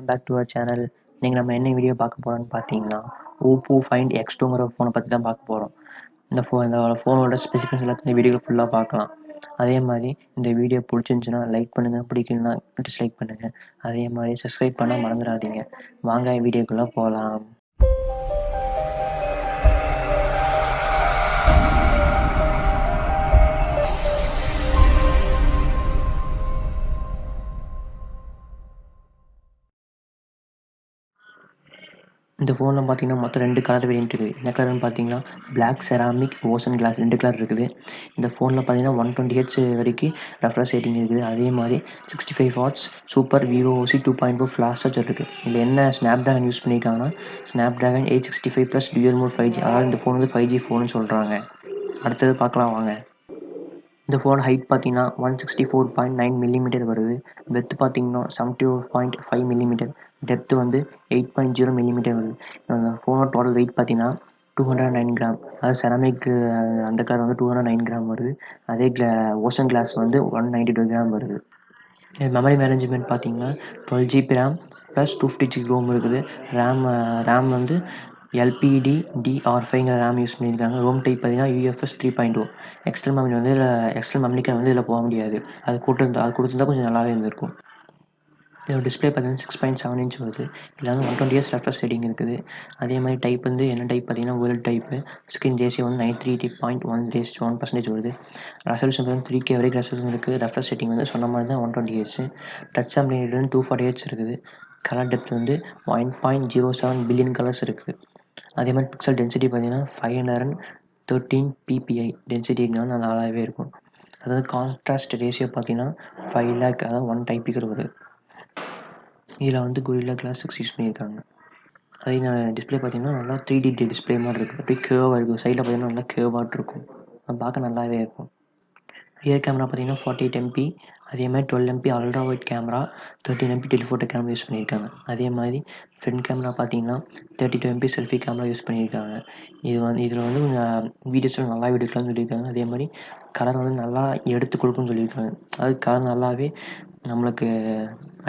Back to our channel. இன்னைக்கு நம்ம என்ன வீடியோ பார்க்க போகிறோம்னு பார்த்தீங்கன்னா, OPPO Find X2ங்கிற ஃபோனை பற்றி தான் பார்க்க போகிறோம். இந்த ஃபோனோட ஸ்பெசிஃபிகேஷன் எல்லாத்தையும் இந்த வீடியோ ஃபுல்லாக பார்க்கலாம். அதே மாதிரி இந்த வீடியோ பிடிச்சிருந்துச்சுன்னா லைக் பண்ணுங்கள், பிடிக்கலன்னா டிஸ்லைக் பண்ணுங்கள். அதே மாதிரி சப்ஸ்கிரைப் பண்ண மறந்துடாதீங்க. வாங்க வீடியோக்குள்ளே போகலாம். இந்த ஃபோனில் பார்த்தீங்கன்னா மொத்தம் 2 கலர் வேரியன்ட் இருக்குது. என்ன கலர்னு பார்த்தீங்கன்னா black ceramic ocean glass 2 colour இருக்குது. இந்த ஃபோனில் பார்த்தீங்கன்னா 120 ஹெர்ட்ஸ் வரைக்கும் ரெஃப்ரெஷ் ரேட்டிங் இருக்குது. அதே மாதிரி 65 watts super VOC 2.4 flash charger இருக்குது. இதில் என்ன ஸ்னாப்ட்ராகன் யூஸ் பண்ணியிருக்காங்கன்னா Snapdragon 865 plus dual mode 5G, அதாவது இந்த ஃபோன் வந்து 5G ஃபோன்னு சொல்கிறாங்க. அடுத்தது பார்க்கலாம் வாங்க. இந்த ஃபோன் ஹைட் பார்த்தீங்கன்னா 164.9 மில்லிமீட்டர் வருது. பெத்து பார்த்தீங்கன்னா 74.5 மில்லிமீட்டர். டெப்த் வந்து 8.0 மில்லிமீட்டர் வருது. அந்த ஃபோனோட டோட்டல் வெயிட் பார்த்தீங்கன்னா 209 கிராம். அதாவது செராமிக் அந்த கலர் வந்து 209 கிராம் வருது. அதே ஓசன் கிளாஸ் வந்து 192 கிராம் வருது. மெமரி மேனேஜ்மெண்ட் பார்த்தீங்கன்னா 12 GB ரேம் ப்ளஸ் 256 ரோம் இருக்குது. ரேம் வந்து LPDDR5ங்கிற ரேம் யூஸ் பண்ணியிருக்காங்க. ரோம் டைப் பார்த்தீங்கன்னா UFS 3.0. எக்ஸ்டர்னல் மெமரி வந்து எக்ஸ்டர்னல் மெமரி கார்டு வந்து இதில் போக முடியாது. அது கொடுத்துருந்தா கொஞ்சம் நல்லாவே இருந்திருக்கும். இதோட டிஸ்பிளே பார்த்தீங்கன்னா 6.7 இன்ச் வருது. இதில் வந்து 120 ஹெர்ட்ஸ் ரெஃப்ரெஷ் ரேட்டிங் இருக்குது. அதே மாதிரி டைப் வந்து என்ன டைப் பார்த்தீங்கன்னா வேர்ல்ட் டைப்பு. ஸ்கிரீன் ரேஷியோ வந்து 93.1:1% வருது. ரெசல்யூஷன் வந்து 3K வரைக்கும் ரெசல்யூஷன் இருக்குது. ரெஃப்ரெஷ் ரேட்டிங் வந்து சொன்ன மாதிரி தான் 120 ஹெர்ட்ஸ். டச் சாம்பிளிங் ரேட் வந்து 240 ஹெர்ட்ஸ் இருக்குது. கலர் டெப்த் வந்து 1.07 பில்லியன் கலர்ஸ் இருக்குது. அதே மாதிரி பிக்சல் டென்சிட்டி பார்த்தீங்கன்னா 513 PPI டென்சிட்டினால நல்லாவே இருக்கும். அதாவது கான்ட்ராஸ்ட் ரேஷியோ பார்த்தீங்கன்னா 5 lakh, அதாவது 1 type வருது. இதில் வந்து Gorilla Glass 6 யூஸ் பண்ணியிருக்காங்க. அதே டிஸ்பிளே பார்த்தீங்கன்னா நல்லா 3D டிஸ்பிளே மாதிரி இருக்குது. அப்படியே கேர்வாக இருக்கும். சைடில் பார்த்தீங்கன்னா நல்லா கேர்வாக இருக்கும். பார்க்க நல்லாவே இருக்கும். ரியர் கேமரா பார்த்தீங்கன்னா 48 MP. அதே மாதிரி 12 MP ultra wide camera, 13 MP telephoto camera use பண்ணியிருக்காங்க. அதே மாதிரி ஃப்ரண்ட் கேமரா பார்த்தீங்கன்னா 32 MP செல்ஃபி கேமரா யூஸ் பண்ணியிருக்காங்க. இதில் வந்து கொஞ்சம் வீடியோஸில் நல்லா எடுக்கலாம்னு சொல்லியிருக்காங்க. அதே மாதிரி கலர் வந்து நல்லா எடுத்து கொடுக்குன்னு சொல்லியிருக்காங்க. அது கலர் நல்லாவே நம்மளுக்கு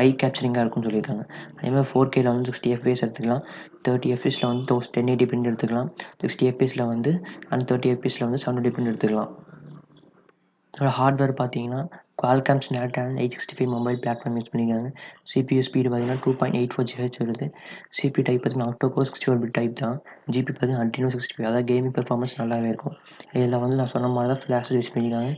ஐ கேப்சரிங்காக இருக்கும்னு சொல்லியிருக்காங்க. அதே மாதிரி 4Kல வந்து 60 FPS எடுத்துக்கலாம். 30 FPSல வந்து 1080 பிரிண்ட் எடுத்துக்கலாம். 60 FPSல வந்து 30 FPSல வந்து 720 பிரிண்ட் எடுத்துக்கலாம். இதோட ஹார்ட்வேர் பார்த்தீங்கன்னா Qualcomm Snapdragon 865 mobile platform use பண்ணியிருக்காங்க. CPU ஸ்பீடு பார்த்தீங்கன்னா 2.84 GHz வருது. CPU டைப் பார்த்தீங்கன்னா ஆக்டோகோர் 64 டைப் தான். GP பார்த்தீங்கன்னா Adreno 65, அதாவது கேமிங் பெர்ஃபார்மன்ஸ் நல்லாவே இருக்கும். இதில் வந்து நான் சொன்ன மாதிரி தான் ஃப்ளாஷ் யூஸ் பண்ணியிருக்காங்க.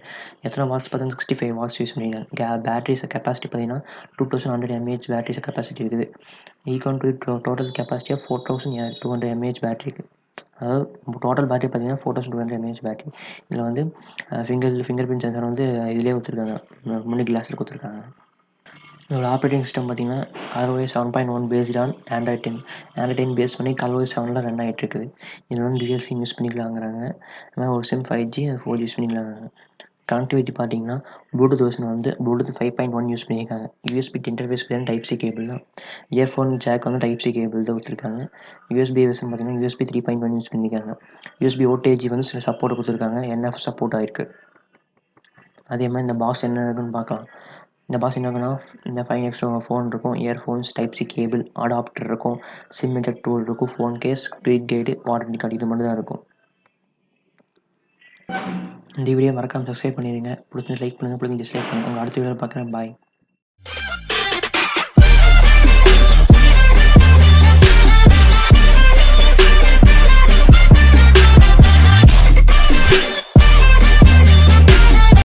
எத்தனை வாட்ஸ் பார்த்தீங்கன்னா 65 வாட்ஸ் யூஸ் பண்ணியிருக்காங்க. பேட்டரிஸ் கெப்பாசிட்டி பார்த்தீங்கன்னா 2100 mAh பேட்டரிஸ் கெப்பாசிட்டி இருக்குது. Equal to total capacity of 4200 mAh battery இருக்குது. அதாவது டோட்டல் பேட்டரி பார்த்தீங்கன்னா 4200 mAh பேட்டரி. இதில் வந்து ஃபிங்கர் பிரிண்ட் சென்சார் வந்து இதிலே கொடுத்துருக்காங்க, முன்னாடி கிளாஸில் கொடுத்துருக்காங்க. இதோட ஆப்ரேட்டிங் சிஸ்டம் பார்த்தீங்கன்னா ColorOS 7.1 based on Android 10. Android 10 base பண்ணி ColorOS 7ல் ரன் ஆகிட்டு இருக்குது. இதில் வந்து dual SIM யூஸ் பண்ணிக்கலாங்கிறாங்க. அதுமாதிரி ஒரு SIM 5G, 4G யூஸ் பண்ணிக்கலாங்கிறாங்க. கனெக்டிவிட்டி பார்த்தீங்கன்னா ப்ளூடூத் வெர்ஷன் வந்து ப்ளூடூத் 5.1 யூஸ் பண்ணியிருக்காங்க. USB இன்டர்ஃபேஸ் பார்த்தீங்கன்னா Type-C கேபிள் தான். இயர்ஃபோன் ஜாக் வந்து Type-C கேபிள் தான் கொடுத்துருக்காங்க. USB வெர்ஷன் பார்த்தீங்கன்னா USB 3.1 யூஸ் பண்ணியிருக்காங்க. USB OTG வந்து சில சப்போர்ட் கொடுத்துருக்காங்க. NF சப்போர்ட் ஆயிருக்கு. அதே மாதிரி இந்த பாக்ஸ் என்ன இருக்குன்னு பார்க்கலாம். இந்த பாக்ஸ் என்ன இருக்குன்னா இந்த 5X ஃபோன் இருக்கும், இயர்ஃபோன்ஸ், Type-C கேபிள், அடாப்டர் இருக்கும், சிம் எஜெக்ட் டூல் இருக்கும், phone case, screen guard, warranty card, இது மட்டும் தான் இருக்கும். இந்த வீடியோ மறக்காமல் சப்ஸ்கிரைப் பண்ணிடுங்க. பிடிச்சி லைக் பண்ணுங்கள், பிடிச்சி டிஸ்லைக் பண்ணுங்கள். உங்கள் அடுத்த வீடியோவில் பார்க்குறேன். பாய்.